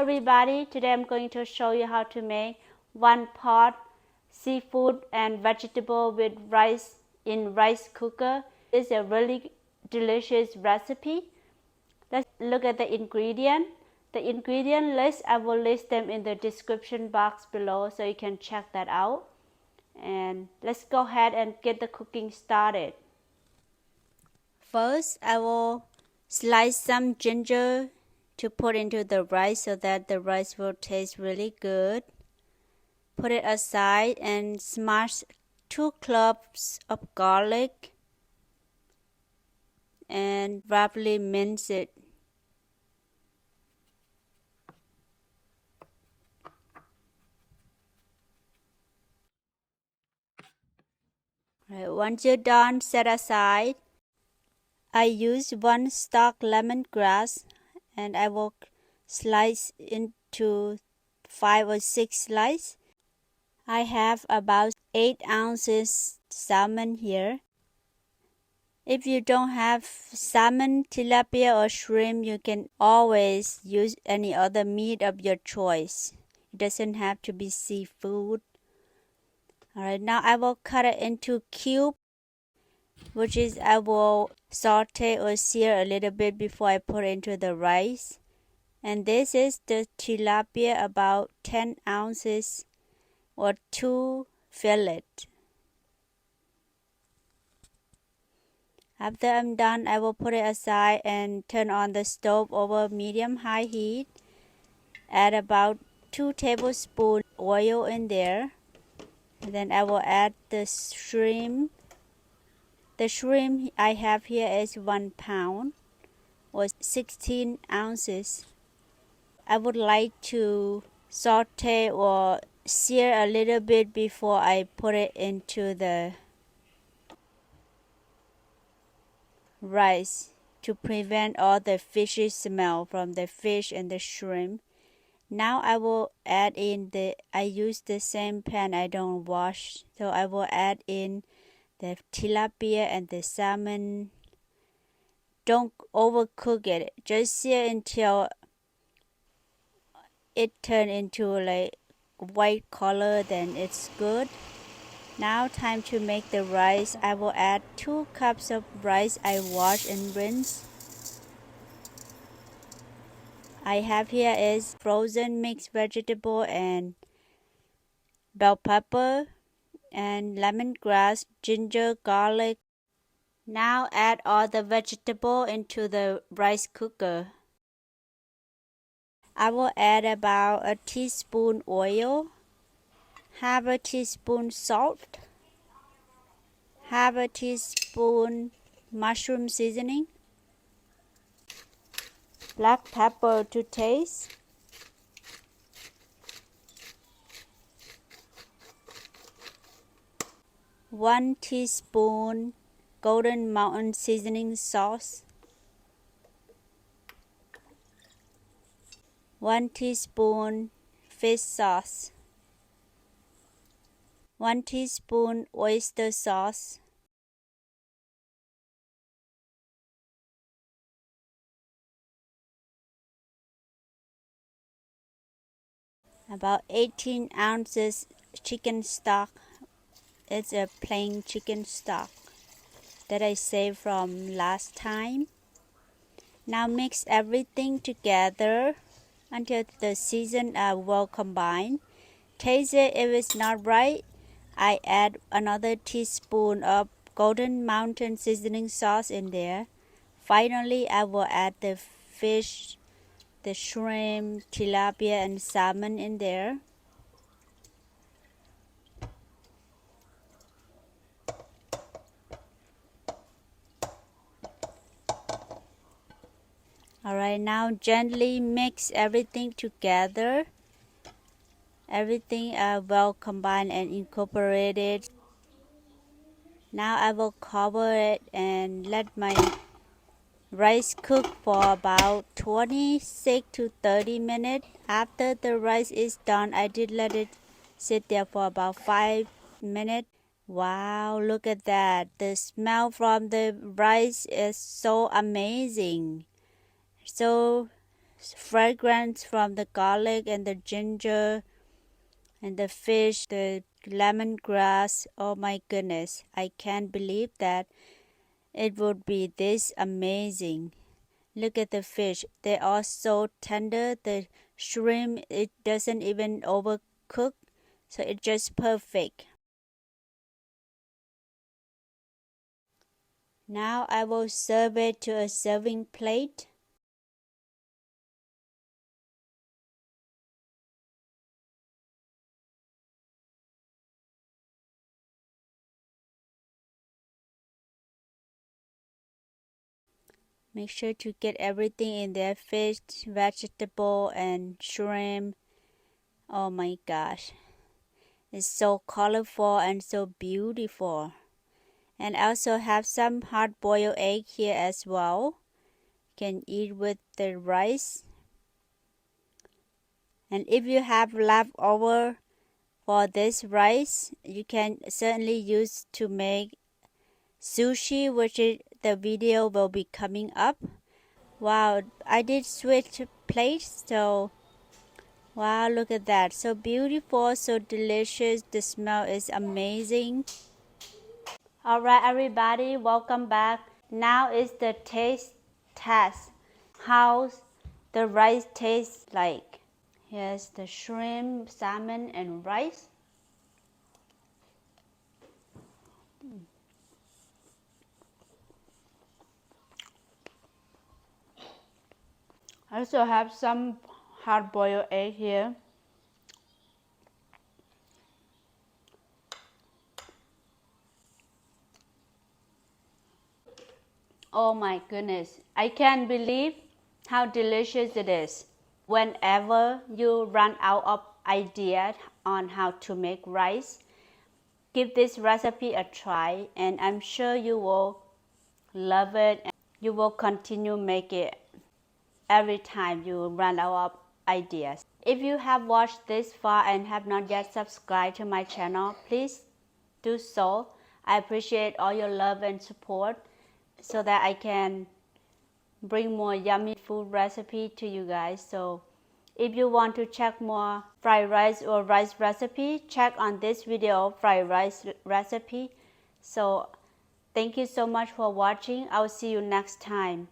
everybody, today I'm going to show you how to make one pot seafood and vegetable with rice in rice cooker. It's a really delicious recipe. Let's look at the ingredient. The ingredient list, I will list them in the description box below so you can check that out. And let's go ahead and get the cooking started. First, I will slice some ginger to put into the rice so that the rice will taste really good. Put it aside and smash 2 cloves of garlic and roughly mince it. Right, once you're done, set aside. I use 1 stalk lemongrass and I will slice into 5 or 6 slices. I have about 8 ounces salmon here. If you don't have salmon, tilapia or shrimp, you can always use any other meat of your choice. It doesn't have to be seafood. Alright, now I will cut it into cubes, which is I will saute or sear a little bit before I put it into the rice. And this is the tilapia, about 10 ounces or 2 fillets. After I'm done, I will put it aside and turn on the stove over medium-high heat. Add about 2 tablespoons oil in there. And then I will add the shrimp. The shrimp I have here is 1 pound or 16 ounces. I would like to saute or sear a little bit before I put it into the rice to prevent all the fishy smell from the fish and the shrimp. Now I will add in I use the same pan, I don't wash, so I will add in the tilapia and the salmon. Don't overcook it, just sear until it turns into like white color, then it's good. Now time to make the rice. I will add 2 cups of rice I wash and rinse. I have here is frozen mixed vegetable and bell pepper and lemongrass, ginger, garlic. Now add all the vegetable into the rice cooker. I will add about a teaspoon oil, half a teaspoon salt, half a teaspoon mushroom seasoning, black pepper to taste, one teaspoon Golden Mountain seasoning sauce, 1 teaspoon fish sauce, 1 teaspoon oyster sauce, about 18 ounces chicken stock. It's a plain chicken stock that I saved from last time. Now mix everything together until the seasons are well combined. Taste it. If it's not right, I add another teaspoon of Golden Mountain seasoning sauce in there. Finally, I will add the fish, the shrimp, tilapia and salmon in there. Alright, now gently mix everything together. Everything well combined and incorporated. Now I will cover it and let my rice cook for about 26 to 30 minutes. After the rice is done, I did let it sit there for about 5 minutes. Wow, look at that. The smell from the rice is so amazing. So fragrance from the garlic and the ginger and the fish, the lemongrass. Oh my goodness, I can't believe that it would be this amazing. Look at the fish, they are so tender. The shrimp, it doesn't even overcook, so it's just perfect. Now I will serve it to a serving plate. Make sure to get everything in there, fish, vegetable, and shrimp. Oh my gosh. It's so colorful and so beautiful. And I also have some hard-boiled egg here as well. You can eat with the rice. And if you have leftover for this rice, you can certainly use to make sushi, which is the video will be coming up. Wow, I did switch plates, so wow, look at that. So beautiful, so delicious. The smell is amazing. Alright everybody, welcome back. Now is the taste test. How the rice tastes like. Here's the shrimp, salmon, and rice. I also have some hard-boiled egg here. Oh my goodness, I can't believe how delicious it is. Whenever you run out of ideas on how to make rice, give this recipe a try and I'm sure you will love it and you will continue make it every time you run out of ideas. If you have watched this far and have not yet subscribed to my channel, please do so. I appreciate all your love and support so that I can bring more yummy food recipe to you guys. So if you want to check more fried rice or rice recipe, check on this video fried rice recipe. So thank you so much for watching. I'll see you next time.